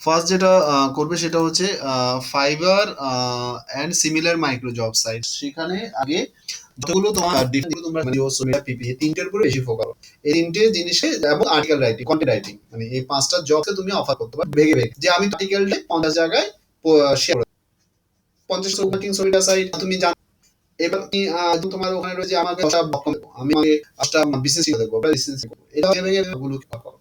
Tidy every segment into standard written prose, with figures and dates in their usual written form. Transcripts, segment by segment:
First যেটা করবে সেটা হচ্ছে Fiverr and similar micro job site. সেখানে আগে যতগুলো তোমার তোমরা সোশ্যাল মিডিয়া পিপি এই তিনটের উপরে বেশি ফোকাস করো। এই তিনটে জিনিসে এবং আর্টিকেল রাইটিং, কন্টেন্ট রাইটিং, মানে এই পাঁচটা জবকে তুমি অফার করতে পারো ভেগে ভেগে, যে আমি আর্টিকেলটা 50 জায়গায় শেয়ার করব। 50 মার্কেটিং সোশ্যাল মিডিয়া সাইট তুমি জানো। এবার তুমি তোমার ওখানে রয়েছে আমাকে 10টা বক্তব্য দেবো, আমি আমাকে 5টা বিজনেস দেখবো, বিজনেস করবো, এটা ভেবে ভেগে গুলো করো।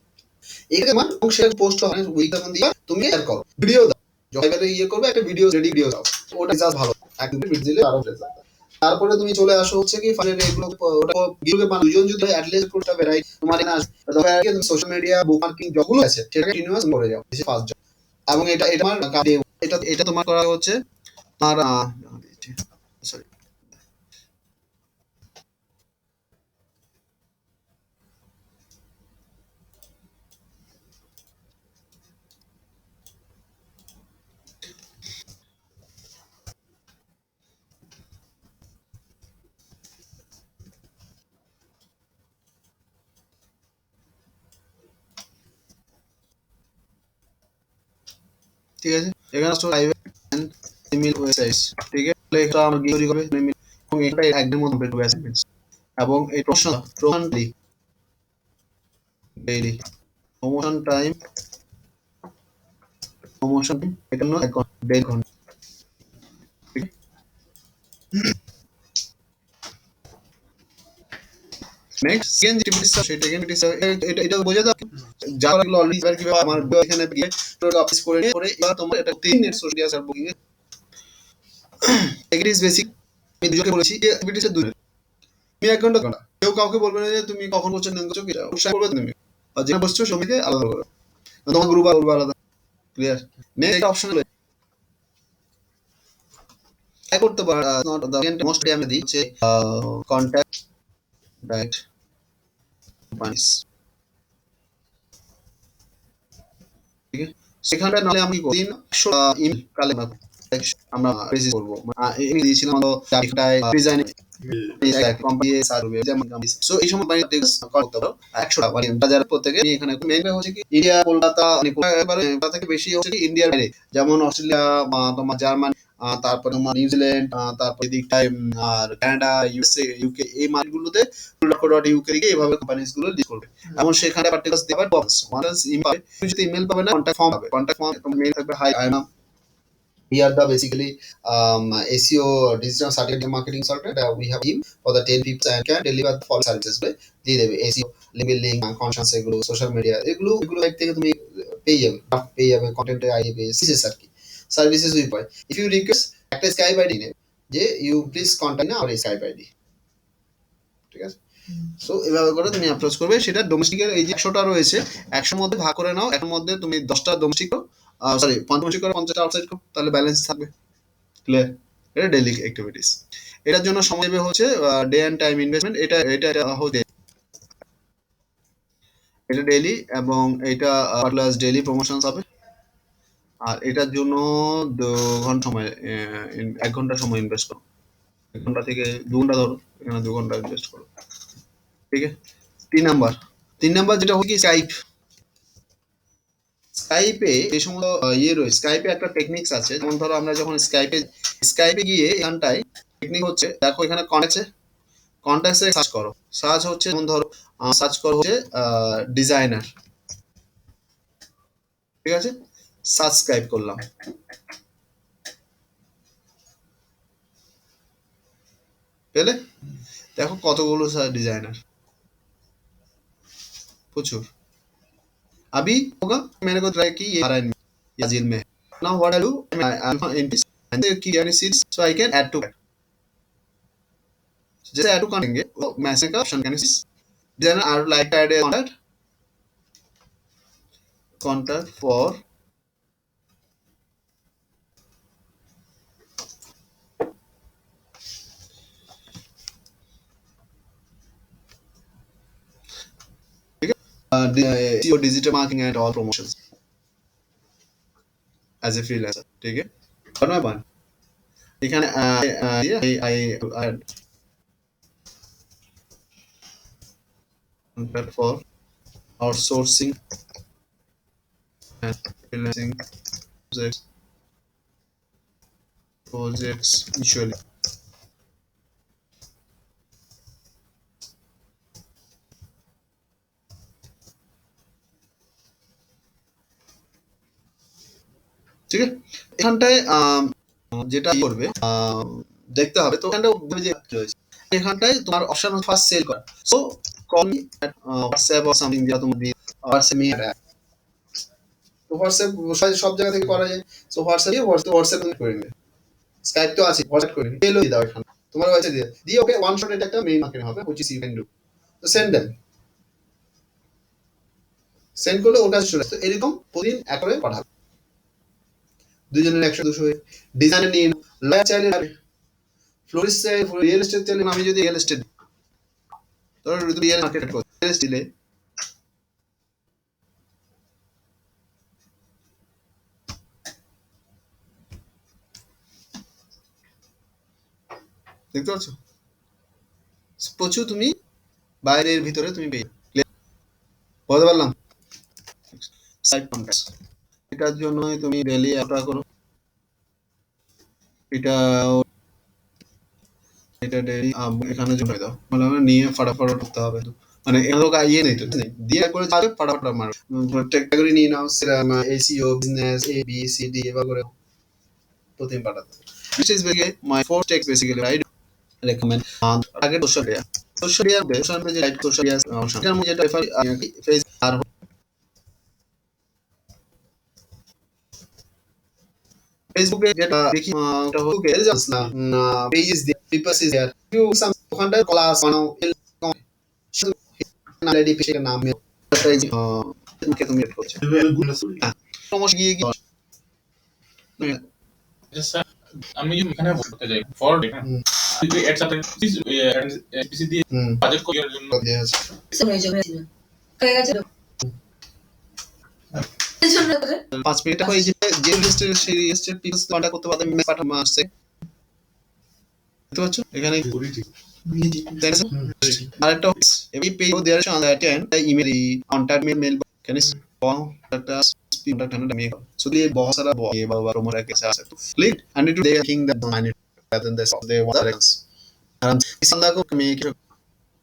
এইটা তোমার এবং সেটা পোস্ট হয় উইকটা কোন দিবা, তুমি শেয়ার করো, ভিডিও দাও, জয়বারে ইয়ে করবে একটা ভিডিও, রেডি ভিডিও দাও, ওটা রেজাল্ট ভালো, একদম ভিডিও দিলে আরো রেজাল্ট। তারপরে তুমি চলে আসো হচ্ছে কি ফাইনাল এগুলো, ওটা গ্রুপে বানাও, দুজন যদি অ্যাট লিস্ট কোটা ভ্যারাইটি তোমার এখানে আসবে, তবে আগে তুমি সোশ্যাল মিডিয়া বুক মার্কেটিং যতগুলো আছে সেটা কন্টিনিউয়াস করে যাও, বেশি ফাস্ট যাও। এবং এটা এটা আমার এটা এটা তোমার করা হচ্ছে তোমার সরি, ঠিক আছে। এখানে আসলে প্রাইভেট এন্ড ইমেল ওয়েবসাইটস, ঠিক আছে, এটা আমরা গিয়ে তৈরি করবে এবং এটা একদিনের মধ্যে কমপ্লিট হবে অ্যাসাইনমেন্টস। এবং এই প্রমোশন ডেইলি টাইম প্রমোশন এটা হলো 1 ঘন্টা, 1.5 ঘন্টা। নেক্সট সেকেন্ড যে টিপস সেটা এখানে এটা বোঝা যাক যারা এগুলো অলরেডি এবার কিভাবে আমার এখানে গিয়ে টোটাল অফিস করে করে এবার তোমার এটা 3 নেট সোশ্যাল মিডিয়া সার বুকিং এগ্রিস বেসিক। আমি দুজনকে বলেছি যে অ্যাক্টিভিটিস এর 2 তুমি 1 ঘন্টা ঘন্টা কেউ কাউকে বলবে না যে তুমি কখন করছো না করছো, এটা উৎসাহ করবে তুমি, আর যেখানে বসছো সবাইকে আলাদা করবে, তোমার গ্রুপ আলাদা। ক্লিয়ার? নেক্সট অপশন ট্রাই করতে পারো, নট দ্য মোস্ট আমি দিই হচ্ছে কন্টাক্ট ডাইরেক্ট কোম্পানিস, ঠিক আছে। সেখানটা নালে আমি দিন 100 ইমেল কালে আমরা রেজিস্টার করব, আমি দিয়েছিলাম তো জায়গাটায় ডিজাইন কোম্পানি সার্ভে যেমন কোম্পানি, সো এই সময় বাইরে করতে পারো 100টা মানে বাজার প্রত্যেকে। আমি এখানে মেইন হচ্ছে কি ইন্ডিয়া কলকাতা, মানে এবারে থেকে বেশি হচ্ছে কি ইন্ডিয়ার বাইরে, যেমন অস্ট্রেলিয়া, তোমার জার্মানি, তারপর তোমার নিউজিল্যান্ড, তারপর এদিকটায় আর কানাডা, ইউএসএ, ইউকে, এই মার্কেটগুলোতে .co.uk গিয়ে এভাবে কোম্পানিজ গুলো লিস্ট করবে এবং সেখানে পার্টিকুলার দেওয়ার বক্স ওয়ান্স ইমেল, তুমি যদি ইমেল পাবে না কন্টাক্ট ফর্ম পাবে, কন্টাক্ট ফর্ম তোমার মেইল থাকবে, hi I am we are the basically SEO digital certificate marketing software that we have team for the 10 people and can deliver the full services দিয়ে দেবে SEO link building conscious এগুলো social media এগুলো এগুলো like থেকে তুমি পেয়ে যাবে কন্টেন্টের আইডি পেয়ে সিসেস আর কি সার্ভিসেস উই পাই। ইফ ইউ রিকোয়েস্ট একটা স্কাইপ আইডি নেবে যে ইউ প্লিজ কন্টাক্ট না আর স্কাইপ আইডি, ঠিক আছে। সো এভাবে করে তুমি অ্যাপ্রোচ করবে। সেটা ডোমেস্টিকের এই যে 100টা রয়েছে 100 মধ্যে ভাগ করে নাও, এর মধ্যে তুমি 10টা ডোমেস্টিক করো, সরি 50 করে 50টা আউটসাইড করো, তাহলে ব্যালেন্স থাকবে। ক্লিয়ার? এটা ডেইলি অ্যাক্টিভিটিস। এটার জন্য সময় নেবে হচ্ছে ডে অ্যান্ড টাইম ইনভেস্টমেন্ট, এটা এটা এটা হচ্ছে এটা ডেইলি এবং এটা প্লাস ডেইলি প্রমোশনস হবে। আর এটার জন্য 2 ঘন্টা সময় 1 ঘন্টা সময় ইনভেস্ট করো, 1 ঘন্টা থেকে 2 ঘন্টা ধরো, এখানে 2 ঘন্টা ইনভেস্ট করো, ঠিক আছে। 3 নাম্বার 3 নাম্বার যেটা হচ্ছে কি স্কাইপ। স্কাইপে এই সমস্ত ইয়ে রয়েছে, স্কাইপে একটা টেকনিক্স আছে, যেমন ধরো আমরা যখন স্কাইপে স্কাইপে গিয়ে এখানটায় টেকনিক হচ্ছে দেখো এখানে কন্ট্যাক্টে কন্ট্যাক্টে সার্চ করো, সার্চ হচ্ছে যেমন ধরো সার্চ করো হচ্ছে ডিজাইনার, ঠিক আছে, সাবস্ক্রাইব করলাম, পেলে দেখো কতগুলো ডিজাইনার, প্রচুর। अभी होगा मैंने को ट्राई की ये आ रहा है ये जिल में now what I do I'm in this and the key and seeds so I can add to it। जैसे ऐड टू करेंगे वो मैसेज का option can then I would like to add a contact for SEO digital marketing and all promotions as a freelancer, ठीक है। और मैं बन এখানে I contact for outsourcing freelancing projects usually. ঠিক আছে, এখানটায় যেটা করবে দেখতে হবে, তো এখানটা যে রয়েছে এখানটায় তোমার অপশন ফার্স্ট সেল করা। So call me WhatsApp or something, যেটা তোমার দিয়ে হোয়াটসঅ্যাপ মি, তো হোয়াটসঅ্যাপ সব জায়গা থেকে করা যায়। সো হোয়াটসঅ্যাপ তুমি করে নিবে, স্কাইপ তো আছে, হোয়াটসঅ্যাপ করে নিবে, মেলও দিয়ে দাও এখানে তোমার কাছে দিয়ে দিয়ে ওকে ওয়ান শট এটা একটা মেইল মার্কেটিং হবে, which is you can do. তো সেন্ড দেম, সেন্ড করলে ওর কাছে চলে আসে। তো এরকম প্রতিদিন এক করে পাঠাবে, দুজনের 100 200 ডিজাইনে নিয়ে লয়ার চাইলে, ফ্লোরিস্ট চাইলে, রিয়েল এস্টেট চাইলে, আমি যদি রিয়েল এস্টেট ধরো রিয়েল মার্কেট করো, রিয়েল এস্টেট দিলে দেখতে পাচ্ছ প্রচুর তুমি বাইরের ভিতরে তুমি পেয়ে বলতে পারলাম। সাইট কন্ট্যাক্ট, এটার জন্য তুমি ডেইলি অ্যাপ্লাই করো, এটা এটা ডেইলি এখানে জমা দাও, মানে নিয়ে ফাটাফাট করতে হবে। মানে এগুলো ইয়ে নেই তো নেই দিয়ে করে যাবে, ফাটাফাট মারো ক্যাটাগরি নিয়ে নাও, SEO business A B C D এভাবে করে প্রতিদিন পাঠাতে। This is basically my four steps basically I do recommend target social media যে লাইট social media অপশন, এর মধ্যে যেটা ফেস আর ফেসবুকে যেটা দেখি ওটা হচ্ছে রিজাল্টস না, pages there, peoples is there, you some ওখানটা ক্লাস বানাও অলরেডি পেজের নাম তোমাকে তুমি এড করছো সমস্যা গিয়ে আচ্ছা, আমি যদি এখানে বলতে যাই ফর যদি এড সাথে এপিসি দিয়ে বাজেট করার জন্য দিয়ে আছে হয়ে গেছে 5 মিনিট হয়ে যে যে লিস্টের সেই লিস্টের পিপলস কন্টাক্ট করতে পারবে, মেল পাঠানো আসছে দেখতে পাচ্ছ এখানে আরেকটা every page there is on that end the email contact mail can is contact contact me so ये बहुत सारा ये बाबा प्रोमोट कैसे आ सकते click and it they think that don't mind it rather than this they want directions इस अंदर को make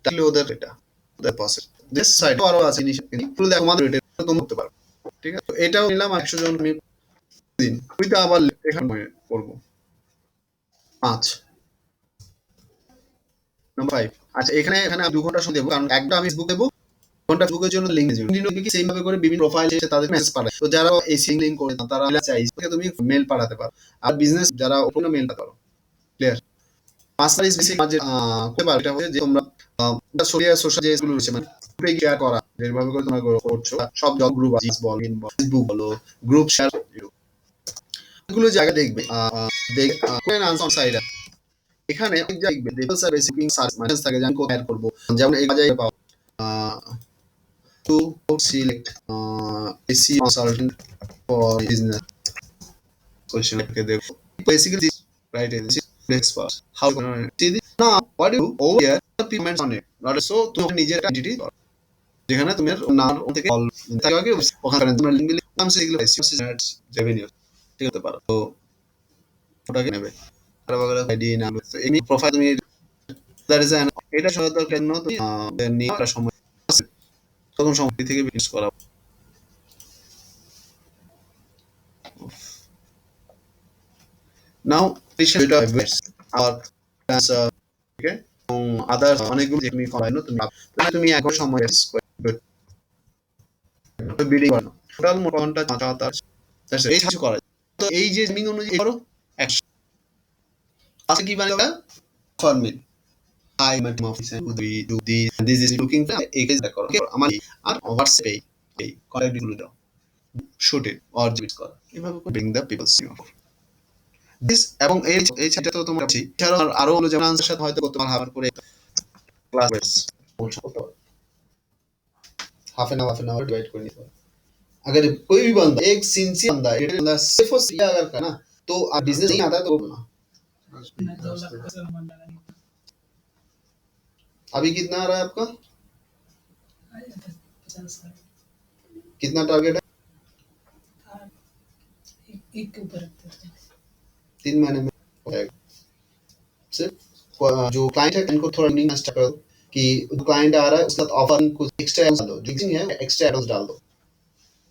tackle ওদের এটা ওদের process this side আরো আছে ইনিশিয়ালি পুরো দেখো আমাদের এটা তুমি করতে পারো। ঠিক আছে, তো এটাও নিলাম 100 জন আমি দিন ওইটা আবার এখানে করব 5 নাম্বার 5। আচ্ছা এখানে এখানে আমি 2 ঘন্টা সময় দেবো, কারণ একটা আমি ফেসবুক দেবো, ঘন্টা ফেসবুকের জন্য লিংক দেবো। কন্টিনিউ কি সেম ভাবে করে বিভিন্ন প্রোফাইল এসে তাদের মেসেজ পাঠায়, তো যারা এই লিংক করে না তারা চাই তুমি মেল পাঠাতে পারো, আর বিজনেস যারা ওপেন মেল পাঠাতে পারো। ক্লিয়ার, পাঁচটা ইজ বেসিক যে করতে পারো এটা হচ্ছে যে তোমরা সোশ্যাল যেগুলো রয়েছে মানে গ্রুপে গিয়ে করা, যেভাবে করে তোমরা করছো সব জব গ্রুপ আছে বল ফেসবুক বলো গ্রুপ শেয়ার এগুলো জায়গা দেখবে দেখ কোন আনসার সাইড এখানে অনেক জায়গায় দেখবে দেখো স্যার বেসিক সার্চ মানে থাকে যে আমি কোথায় অ্যাড করব, যেমন এই জায়গায় পাও to select AC consultant for business question के देखो basically this right is expert how see this now what do you over here payments on it not so তুমি নিজের এন্টিটি যেখানে তোমার নাম থেকে কল থাকে আগে ওখানে তোমরা লিংক দিলে নাম সেগুলো অ্যাডস রেভিনিউ ঠিক হতে পারো, তো ওটাকে নেবে আর বগলে আইডি নাম তো এই প্রোফাইল তুমি দ্যাট ইজ এটা সহায়তা কেন তুমি নিয়ে একটা সময় তখন সময় থেকে বিজনেস করা। নাও এটা আর ওকে আদার অনেকগুলো তুমি করাই না তুমি তুমি এখন সময় বিডিং করো টোটাল মোটামুটি 5 এই কিছু করা তো এই যে মিন অনুযায়ী করো আজকে কি বানাবে format I my office we do this is looking এই কাজ করো আমার আর হোয়াটসঅ্যাপে এই কন্টাক্ট গুলো দাও শুট ইট অর জিট করো এভাবে ব্রিং দ্য পিপলস দিস এবং এই ছাড়া তো তোমার আছে এছাড়াও আরো হলো যেমন আনসার সাথে হয়তো করতে পারো হাফ করে class half an hour divide कर नहीं पाए। अगर कोई भी बंदा एक सिंसियर बंदा है बंदा सिर्फ अगर करना तो आप बिजनेस नहीं आता है तो बोलना। अभी कितना आ रहा है आपका, कितना टारगेट है एक के ऊपर रखते हैं 3 महीने में हो जाएगा। सिर्फ जो क्लाइंट है इनको थोड़ा मिनिंग स्टार्ट कर दो कि जो क्लाइंट आ रहा है उसके साथ ऑफर कुछ एक्स्ट्रा डाल दो, जो है एक्स्ट्रा एडवांस डाल दो।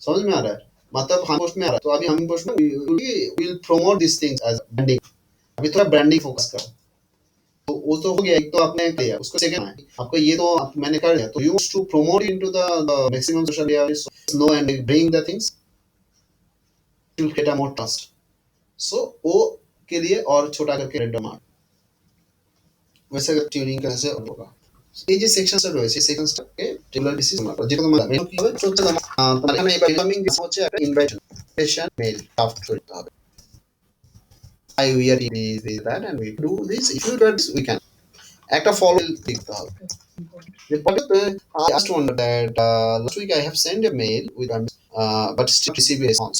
समझ में आ रहा है? मतलब हम पोस्ट में आ रहा है तो अभी हम पोस्ट में will promote this things as branding. अभी थोड़ा ब्रांडिंग फोकस करो। तो वो तो हो गया, एक तो आपने किया, उसको सेकंड आपको ये तो मैंने कर लिया, तो you to promote into the maximum social area no and bring the things will create a more trust. So वो के लिए और छोटा करके रेड मार्क वैसे अगर ट्यूनिंग करने से होगा। এই যে সেকশনটা রয়েছে এই সেকশনটাকে রেগুলার বেসিস আমরা যেটা তোমার মেল কি হবে হচ্ছে তোমার এখানে এই ইনকামিং হচ্ছে একটা ইনভাইটেশন মেল ড্রাফট করতে হবে। I we are this that and we do this, if you do this we can একটা ফলো দিতে হবে। I asked one that last week I have sent a mail with but still receive a response.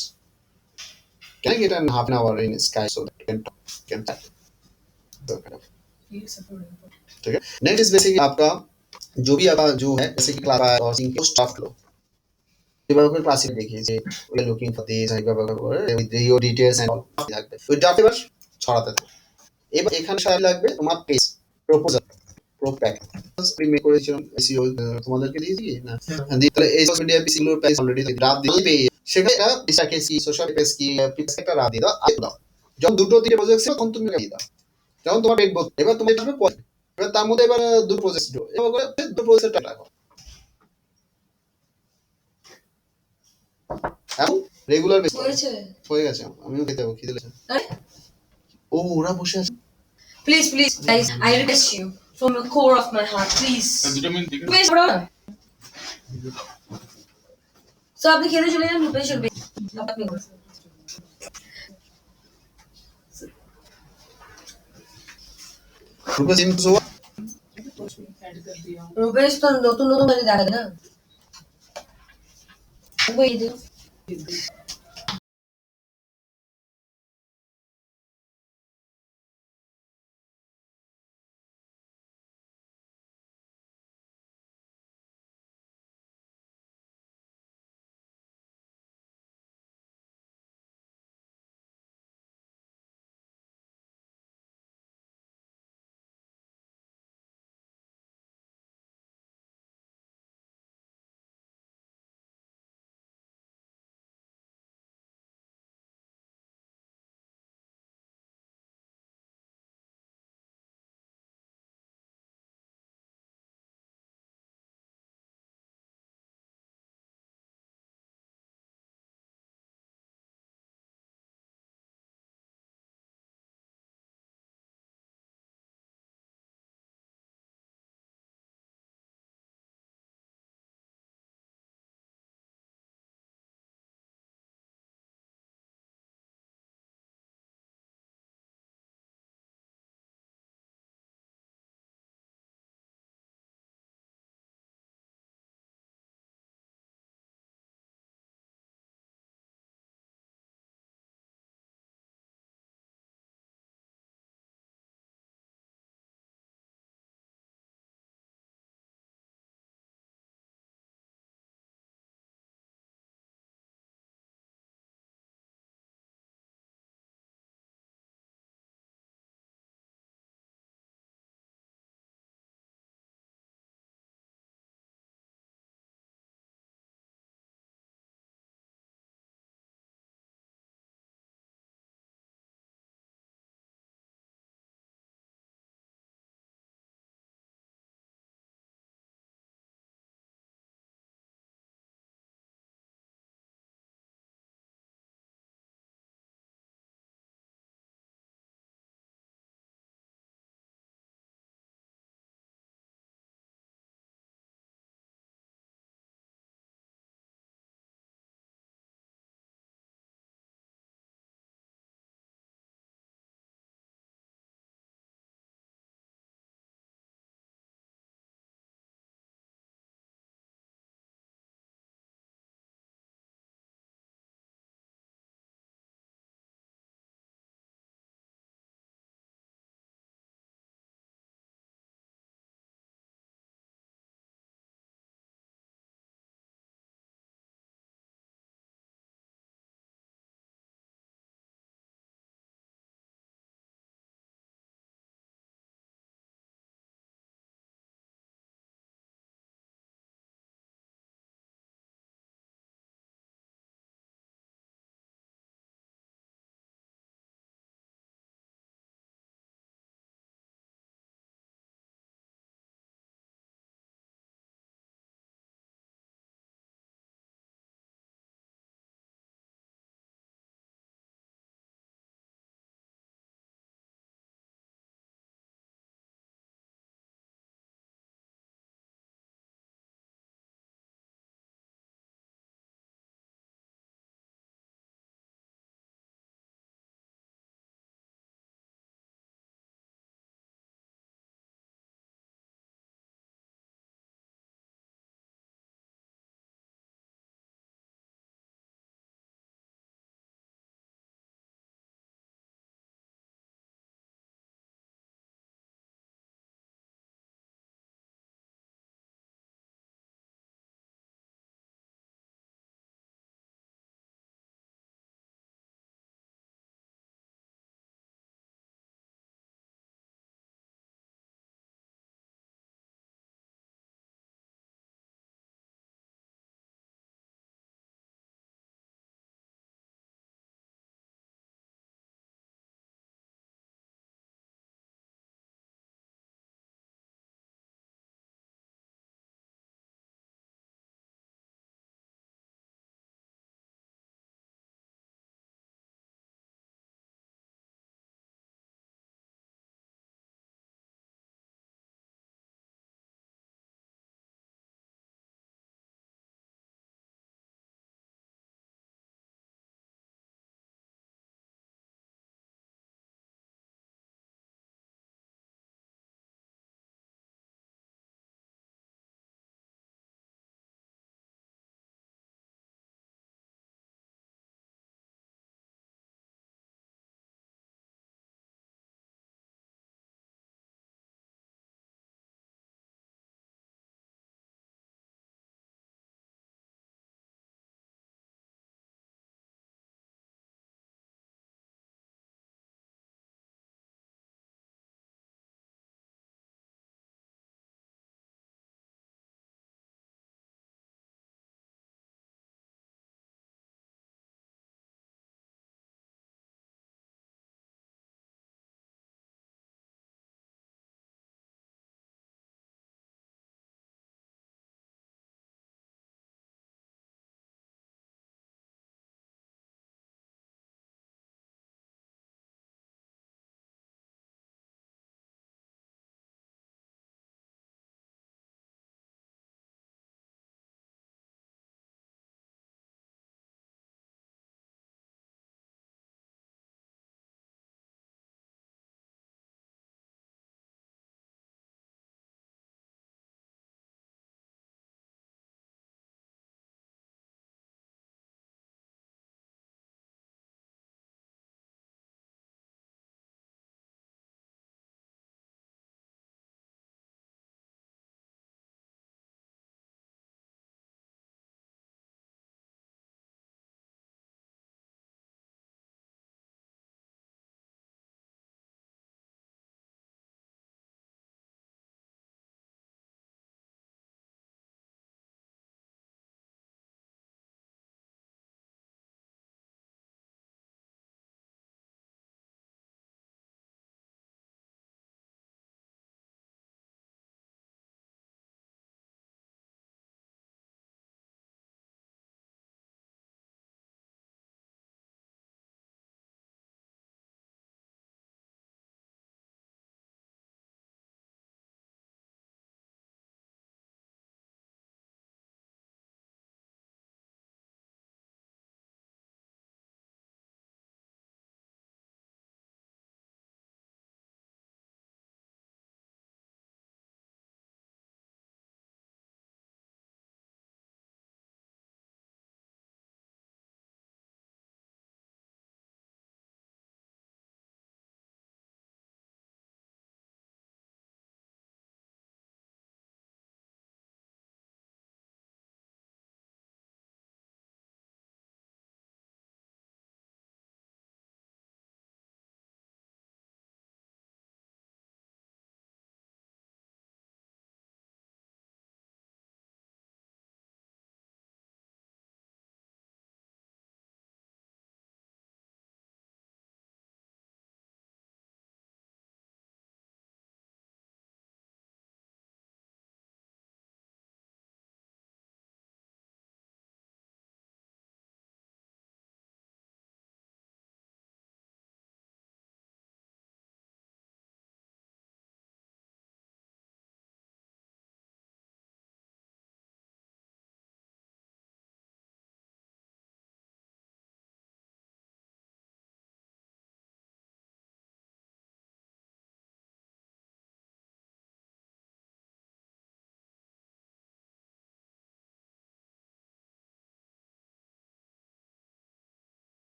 Can I get an half an hour in Skype so that we can talk, can chat? So, kind of. ये support है ठीक है। Next is basically आपका जो भी आपका जो है जैसे कि क्लास और सिंक को स्टाफ लो डेवलपर क्लास में देखिए যে we are looking for this with your details and all লাগবে ওই ড্রাফট এবার ছড়াতে থাকো। এবার এখানে সাথে লাগবে তোমার পেজ প্রপোজাল প্রোপ্যাক মেক করেছিলাম এসইও তোমাদেরকে দিয়েছি না দিয়ে তাহলে এই সোশ্যাল মিডিয়া পিসি গুলোর পেজ অলরেডি ড্রাফট দিয়ে পেয়ে সেখানে এটা পিসাকে কি সোশ্যাল পেজ কি পিক্স একটা রাত দিয়ে দাও আই দাও যখন দুটো তিনটে প্রজেক্ট ছিল তখন তুমি দিয়ে দাও যখন তোমার পেজ বলতে এবার তুমি এটা এবার তার মধ্যে এবার দুটো প্রজেক্ট এবার করে দুটো প্রজেক্ট রাখো এখন রেগুলার বেস হয়েছে হয়ে গেছে আমিও খেতে হবে খিদে লেগেছে আরে ও ওরা বসে আছে please please guys I request you from the core of my heart please দুটো মিনিট দেখে রূপেশ বড় সো আপনি খেতে চলে যান রূপেশ চলবে আপনি রূপে সিম তো রূপেশ তো নতুন নতুন দেখা যায় না वो ये देखो